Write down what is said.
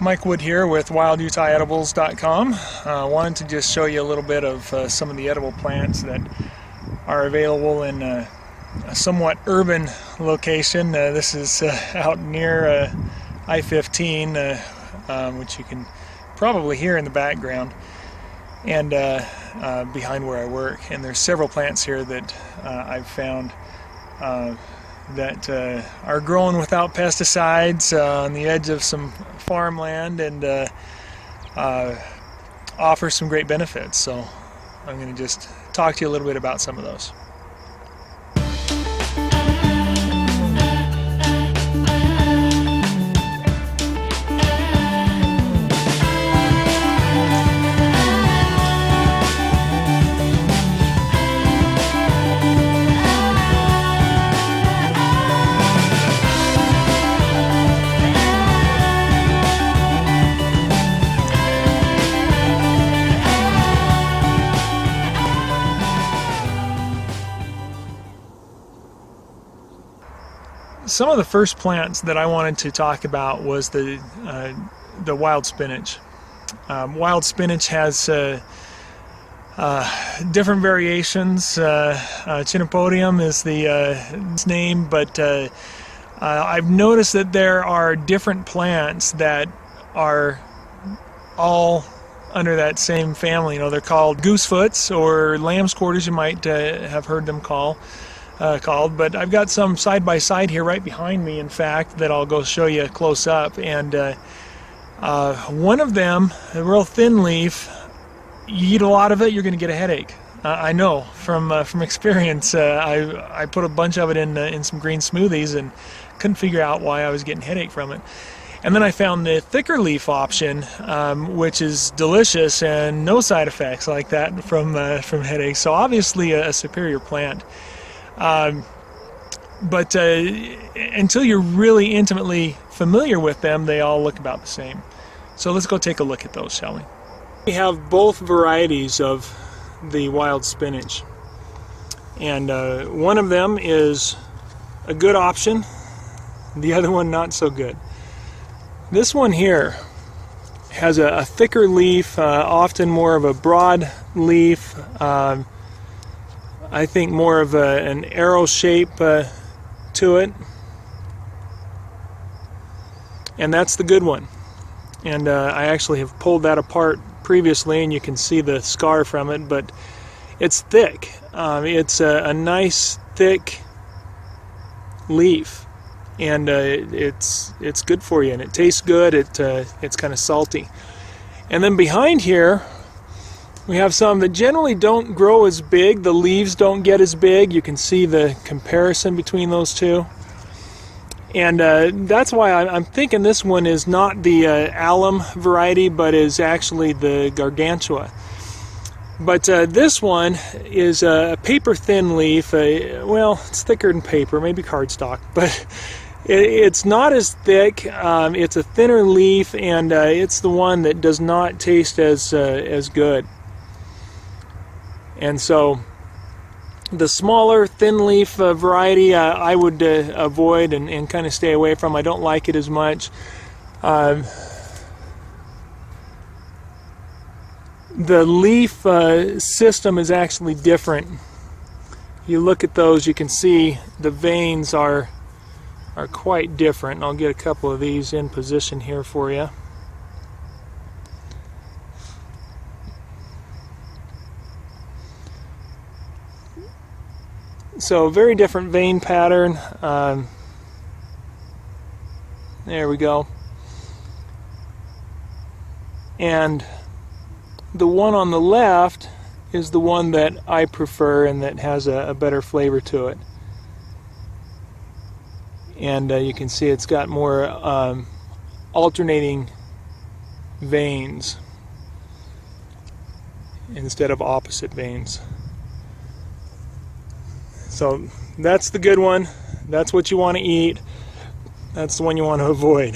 Mike Wood here with WildUtahEdibles.com. Wanted to just show you a little bit of some of the edible plants that are available in a somewhat urban location. This is out near I-15, which you can probably hear in the background, and behind where I work. And there's several plants here that I've found that are grown without pesticides on the edge of some farmland, and offer some great benefits. So I'm going to just talk to you a little bit about some of those. Some of the first plants that I wanted to talk about was the wild spinach. Wild spinach has different variations. Chenopodium is its name, but I've noticed that there are different plants that are all under that same family. You know, they're called goosefoots or lamb's quarters, you might have heard them called, but I've got some side by side here right behind me, in fact, that I'll go show you close up. And one of them, a real thin leaf, you eat a lot of it, you're going to get a headache. I know from experience. I put a bunch of it in some green smoothies and couldn't figure out why I was getting a headache from it. And then I found the thicker leaf option, which is delicious and no side effects like that from headaches. So obviously a superior plant. But until you're really intimately familiar with them, they all look about the same. So let's go take a look at those, shall we? We have both varieties of the wild spinach, and one of them is a good option, the other one not so good. This one here has a thicker leaf, often more of a broad leaf. I think more of an arrow shape to it, and that's the good one. And I actually have pulled that apart previously, and you can see the scar from it, but it's thick. It's a nice thick leaf, and it's good for you, and it tastes good. It's kind of salty. And then behind here we have some that generally don't grow as big. The leaves don't get as big. You can see the comparison between those two. And that's why I'm thinking this one is not the alum variety, but is actually the gargantua. But this one is a paper-thin leaf. Well, it's thicker than paper, maybe cardstock, but it's not as thick. It's a thinner leaf, and it's the one that does not taste as good. And so the smaller thin leaf variety I would avoid and kind of stay away from. I don't like it as much. The leaf system is actually different. You look at those, you can see the veins are quite different. I'll get a couple of these in position here for you. So very different vein pattern. There we go. And the one on the left is the one that I prefer and that has a better flavor to it. And you can see it's got more alternating veins instead of opposite veins. So that's the good one. That's what you want to eat. That's the one you want to avoid.